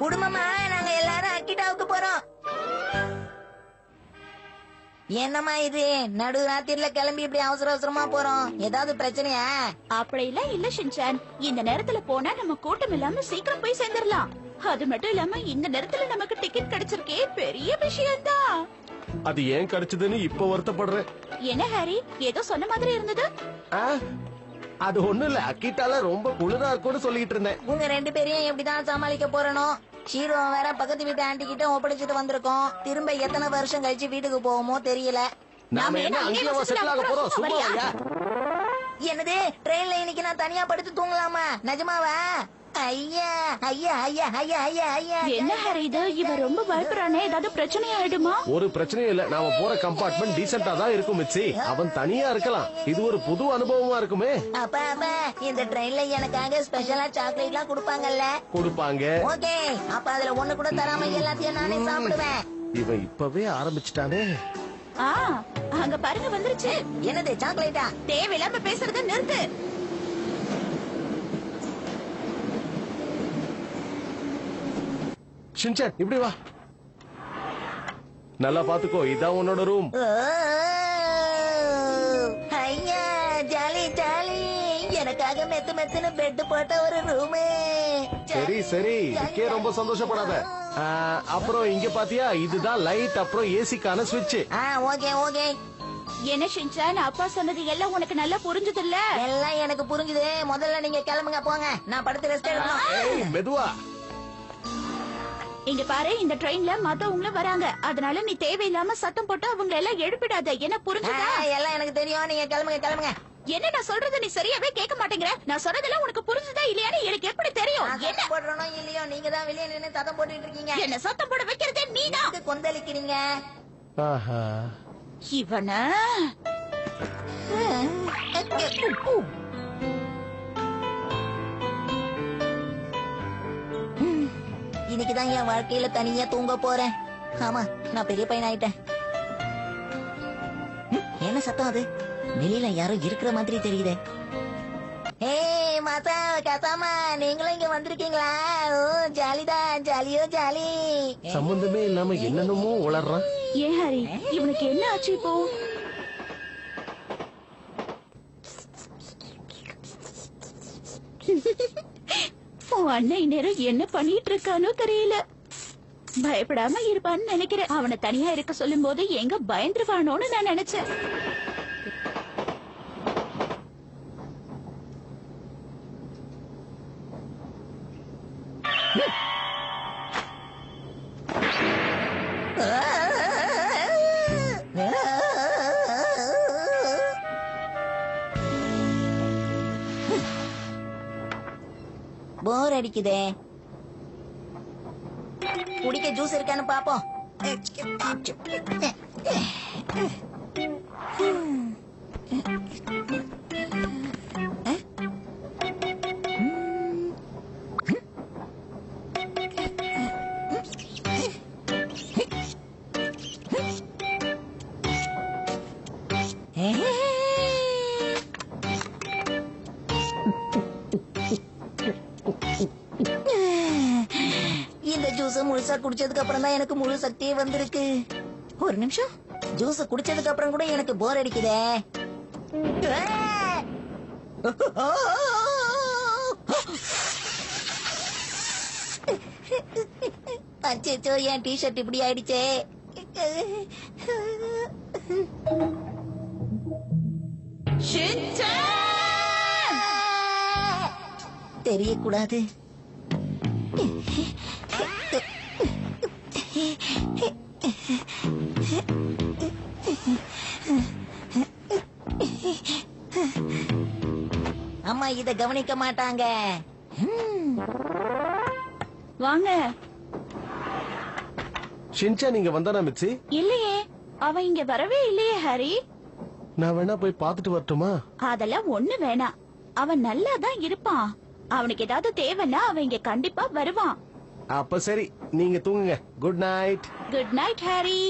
குடும்பமா நாங்க எல்லாரும் அக்கிட்டாவுக்கு போறோம். என்னம்மா இது நடு ராத்திரில கிளம்பி இப்படி அவசர அவசரமா போறோம்? ஏதாவது பிரச்சனையா? அப்படிலாம் இல்ல ஷின்சான். இந்த நேரத்துல போனா நம்ம கூட்டம் இல்லாம சீக்கிரம் போய் சேர்ந்துடலாம். அது மட்டும் இல்லாம இந்த நேரத்துல நமக்கு டிக்கெட் கிடைச்சிருக்கே பெரிய விஷயம்தான். அது ஏன் கிடைச்சதுன்னு இப்ப வருத்தப்படுறேன். என்ன ஹாரி, ஏதோ சொன்ன மாதிரி இருந்தது? அது ஒண்ணு இல்ல, அக்கிட்டால ரொம்ப குளிரா இருக்கும்னு சொல்லிட்டு இருந்தேன். உங்க 2 பேரையும் எப்படிதான் சமாளிக்க போறனோ. ஷீரோ வேற பக்கத்து வீட்டு ஆண்டி கிட்ட ஒப்படைச்சிட்டு வந்திருக்கோம். திரும்ப எத்தனை வருஷம் கழிச்சு வீட்டுக்கு போவோமோ தெரியல. நாம என்ன அங்கேயே செட்டில் ஆக போறோம்? சும்மா ஐயா. என்னது ட்ரெயின்ல இன்னைக்கு நான் தனியா படுத்து தூங்கலாமா? நிஜமாவா? ஐயா ஐயா ஐயா ஐயா ஐயா ஐயா. என்ன ஹாரி இது? இவன் ரொம்ப பயப்படுறானே, ஏதாவது பிரச்சனை ஆயிடுமா? ஒரு பிரச்சனையும் இல்ல. நாம போற கம்பார்ட்மெண்ட் டீசென்டா தான் இருக்கும் மிச்சி. அவன் தனியா இருக்கலாம். இது ஒரு புது அனுபவமா இருக்குமே. அப்பா அப்பா, இந்த ட்ரெயின்ல எனக்காக ஸ்பெஷலா சாக்லேட் எல்லாம் கொடுப்பாங்கல்ல? கொடுப்பாங்க. ஓகே, அப்ப அதுல ஒண்ணு கூட தராம எல்லாத்தையும் நானே சாப்பிடுவேன். இவன் இப்பவே ஆரம்பிச்சுட்டானே. அங்க பாருங்க வந்துருச்சு. என்னது சாக்லேட்டா? தேவையில்லாம பேசுறத நிறுத்து. ஷின்சான் இப்படி வா. நல்லா பாத்துக்கோ, இதான் உன்னோட ரூம். ஐயா ஜாலி ஜாலி, எனக்காக மெத்து மெத்துன்னு பெட் போட்ட ஒரு ரூம். சரி சரி, இதுக்கே ரொம்ப சந்தோஷப்படாத. அப்புறம் இங்க பாத்தியா, இதுதான் லைட், அப்புறம் ஏசிக்கான ஸ்விட்ச். Okay okay. என்ன ஷின்சான், அப்பா சொன்னது எல்லாம் உனக்கு நல்லா புரிஞ்சது இல்ல? எல்லாம் எனக்கு புரிஞ்சுது. முதல்ல நீங்க கிளம்புங்க, போங்க. நான் படுத்து ரெஸ்ட் எடுக்கணும். மெதுவா. இங்க பாரு, இந்த ட்ரெயின்ல மத்தவங்க வராங்க. அதனால நீ தேவையில்லாம சத்தம் போட்டு அவங்க எல்லாம் எழுப்பிடாத. என்ன புரிஞ்சுதா? எல்லாம் எனக்கு தெரியும். நீங்க கிளம்புங்க கிளம்புங்க. என்ன நான் சொல்றது நீ சரியாவே கேட்க மாட்டேங்கிற. நான் சொல்றதெல்லாம் உனக்கு புரிஞ்சுதா இல்லையான்னு எனக்கு எப்படி தெரியும்? என்ன போடுறனோ இல்லையோ, நீங்க தான் வெளியே நின்னு சத்தம் போட்டுட்டு இருக்கீங்க. என்ன சத்தம் போட வைக்கிறதே நீதான். கொந்தளிக்கிறீங்க. இவன இன்னைக்குதான் என் வாழ்க்கையில தனியா தூங்க போறேன். ஆமா, நான் பெரிய பையன் ஆயிட்டேன். என்ன சத்தம் அது? வெளியில யாரோ இருக்கிற மாதிரி தெரியுதே. ஏய் மாசா கசாமா, நீங்களும் இங்க வந்திருக்கீங்களா? ஜாலிதான், ஜாலியோ ஜாலி. சம்பந்தமே இல்லாம என்னென்னமோ உளறான். ஏன் ஹரி, இவனுக்கு என்ன ஆச்சு இப்போ? அன்னை நேரம் என்ன பண்ணிட்டு இருக்கானோ தெரியல. பயப்படாம இருப்பான்னு நினைக்கிறேன். அவனை தனியா இருக்க சொல்லும் போது எங்க பயந்துருவானோன்னு நான் நினைச்சேன். போர் அடிக்குதே. குடிக்க ஜூஸ் இருக்கான்னு பாப்போம். இந்த ஜூஸ் முழுசா குடிச்சதுக்கு அப்புறம் தான் எனக்கு முழு சக்தியே வந்திருக்கு. ஒரு நிமிஷம், ஜூஸ் குடிச்சதுக்கு அப்புறம் கூட எனக்கு போர் அடிக்குதே. அச்சோ, என் டிஷர்ட் இப்படி ஆயிடுச்சே. தெரியக்கூடாது. அம்மா இத கவனிக்க மாட்டாங்க. வாங்க. ஷின்சான் நீங்க வந்தானா மிச்சி? இல்லையே, அவன் இங்க வரவே இல்லையே ஹரி. நான் வேணா போய் பாத்துட்டு வரட்டுமா? அதெல்லாம் ஒண்ணு வேணாம். அவன் நல்லா தான் இருப்பான். அவனுக்கு ஏதாவது தேவைன்னா அவன் இங்க கண்டிப்பா வருவான். அப்ப சரி, நீங்க தூங்குங்க. Good night. Good night Harry.